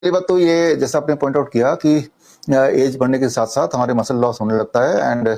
पहली बात तो ये जैसा आपने पॉइंट आउट किया कि एज बढ़ने के साथ साथ हमारे मसल लॉस होने लगता है एंड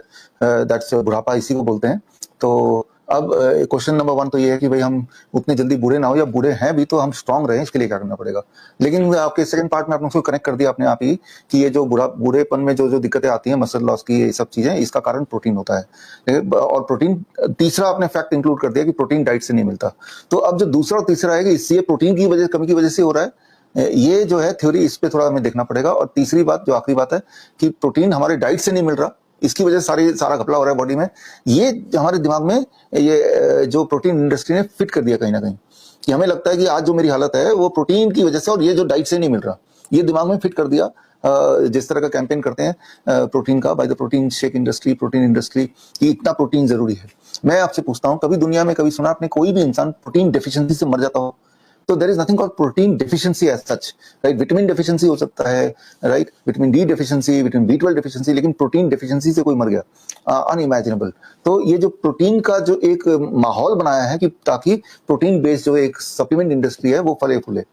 दैट्स बुढ़ापा इसी को बोलते हैं। तो अब क्वेश्चन नंबर वन तो ये है कि भाई हम उतने जल्दी बूढ़े ना हो, या बूढ़े हैं भी तो हम स्ट्रांग रहें, इसके लिए क्या करना पड़ेगा। लेकिन आपके सेकंड पार्ट में आपने उसको कनेक्ट कर दिया अपने आप ही कि ये जो बूढ़ेपन में जो जो दिक्कतें आती हैं, मसल लॉस की, ये सब चीजें, इसका कारण प्रोटीन होता है। और प्रोटीन, तीसरा आपने फैक्ट इंक्लूड कर दिया कि प्रोटीन डाइट से नहीं मिलता। तो अब जो दूसरा और तीसरा है कि इससे प्रोटीन की वजह, कमी की वजह से हो रहा है, ये जो है थ्योरी, इस पे थोड़ा हमें देखना पड़ेगा। और तीसरी बात, जो आखिरी बात है कि प्रोटीन हमारे डाइट से नहीं मिल रहा, इसकी वजह से सारा घपला हो रहा है बॉडी में। ये हमारे दिमाग में ये जो प्रोटीन इंडस्ट्री ने फिट कर दिया कहीं ना कहीं, कि हमें लगता है कि आज जो मेरी हालत है वो प्रोटीन की वजह से, और ये जो डाइट से नहीं मिल रहा, ये दिमाग में फिट कर दिया। जिस तरह का कैंपेन करते हैं प्रोटीन का, by the protein shake industry, protein industry, कि इतना प्रोटीन जरूरी है। मैं आपसे पूछता हूँ, कभी दुनिया में कभी सुना आपने कोई भी इंसान प्रोटीन डेफिशिएंसी से मर जाता हो? तो there is nothing called protein deficiency as such, right. Vitamin deficiency हो सकता है, right, vitamin D deficiency, vitamin B 12 deficiency, लेकिन प्रोटीन डेफिशिएंसी से कोई मर गया, अनइमेजिनेबल। तो ये जो प्रोटीन का जो एक माहौल बनाया है कि ताकि प्रोटीन बेस्ड जो एक सप्लीमेंट इंडस्ट्री है वो फले फूले।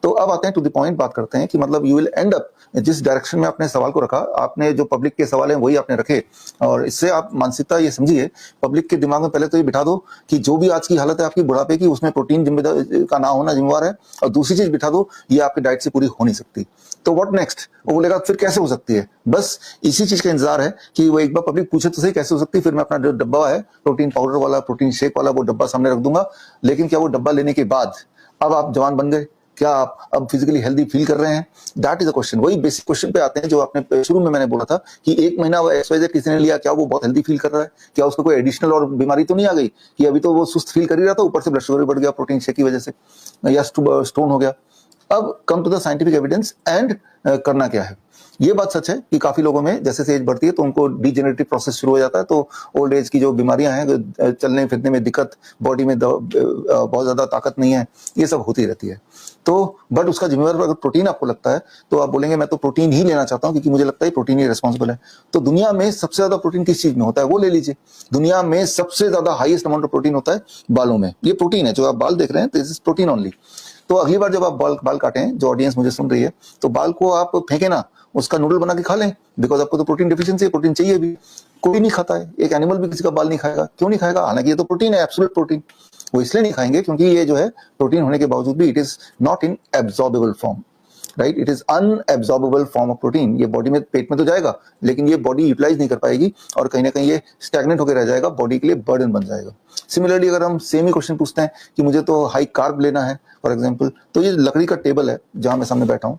तो अब आते हैं टू द पॉइंट, बात करते हैं कि मतलब यू विल एंड अप, जिस डायरेक्शन में आपने सवाल को रखा, आपने जो पब्लिक के सवाल हैं वही आपने रखे, और इससे आप मानसिकता ये समझिए, पब्लिक के दिमाग में पहले तो ये बिठा दो कि जो भी आज की हालत है आपकी बुढ़ापे की, उसमें प्रोटीन जिम्मेदार का ना होना जिम्मेवार है। और दूसरी चीज बिठा दो, ये आपकी डाइट से पूरी हो नहीं सकती। तो व्हाट नेक्स्ट? वो बोलेगा फिर कैसे हो सकती है? बस इसी चीज का इंतजार है कि वो एक बार पब्लिक पूछे तो सही कैसे हो सकती है, फिर मैं अपना जो डब्बा है प्रोटीन पाउडर वाला, प्रोटीन शेक वाला, वो डब्बा सामने रख दूंगा। लेकिन क्या वो डब्बा लेने के बाद अब आप जवान बन गए? क्या आप अब फिजिकली हेल्दी फील कर रहे हैं? That is a question. वही बेसिक क्वेश्चन पे आते हैं जो आपने शुरू में मैंने बोला था कि 1 महीना एक्सरसाइज किसी ने लिया, क्या वो बहुत हेल्दी फील कर रहा है? क्या उसको कोई एडिशनल और बीमारी तो नहीं आ गई कि अभी तो वो सुस्त फील कर ही रहा था, ऊपर से ब्लड शुगर बढ़ गया प्रोटीन शेक की वजह से, या स्टोन हो गया? अब come to the scientific evidence and करना क्या है। ये बात सच है कि काफी लोगों में जैसे से एज बढ़ती है तो उनको डीजेनरेटिव प्रोसेस शुरू हो जाता है, तो ओल्ड एज की जो बीमारियां हैं, चलने फिरने में दिक्कत, बॉडी में बहुत ज्यादा ताकत नहीं है, ये सब होती रहती है। तो बट उसका जिम्मेवार अगर प्रोटीन आपको लगता है तो आप बोलेंगे मैं तो प्रोटीन ही लेना चाहता हूं क्योंकि मुझे लगता है प्रोटीन ही रिस्पॉन्सिबल है। तो दुनिया में सबसे ज्यादा प्रोटीन किस चीज में होता है वो ले लीजिए। दुनिया में सबसे ज्यादा हाईएस्ट अमाउंट ऑफ प्रोटीन होता है बालों में। ये प्रोटीन है, जो आप बाल देख रहे हैं, दिस इज प्रोटीन ओनली। तो अगली बार जब आप बाल काटें, जो ऑडियंस मुझे सुन रही है, तो बाल को आप फेंके ना, उसका नूडल बना के खा लें, बिकॉज आपको तो प्रोटीन डेफिशिएंसी है, प्रोटीन चाहिए भी। कोई नहीं खाता है, एक एनिमल भी किसी का बाल नहीं खाएगा। क्यों नहीं खाएगा? हालांकि ये तो प्रोटीन है, एब्सोल्यूट प्रोटीन। वो इसलिए नहीं खाएंगे क्योंकि ये जो है प्रोटीन होने के बावजूद भी it is not in absorbable form, right. It is unabsorbable form of protein. ये बॉडी में, पेट में तो जाएगा लेकिन ये बॉडी यूटिलाइज नहीं कर पाएगी, और कहीं ना कहीं ये स्टैग्नेंट होकर रह जाएगा, बॉडी के लिए बर्डन बन जाएगा। सिमिलरली अगर हम सेम ही क्वेश्चन पूछते हैं कि मुझे तो हाई कार्ब लेना है फॉर एग्जांपल, तो ये लकड़ी का टेबल है जहां मैं सामने बैठा हूं,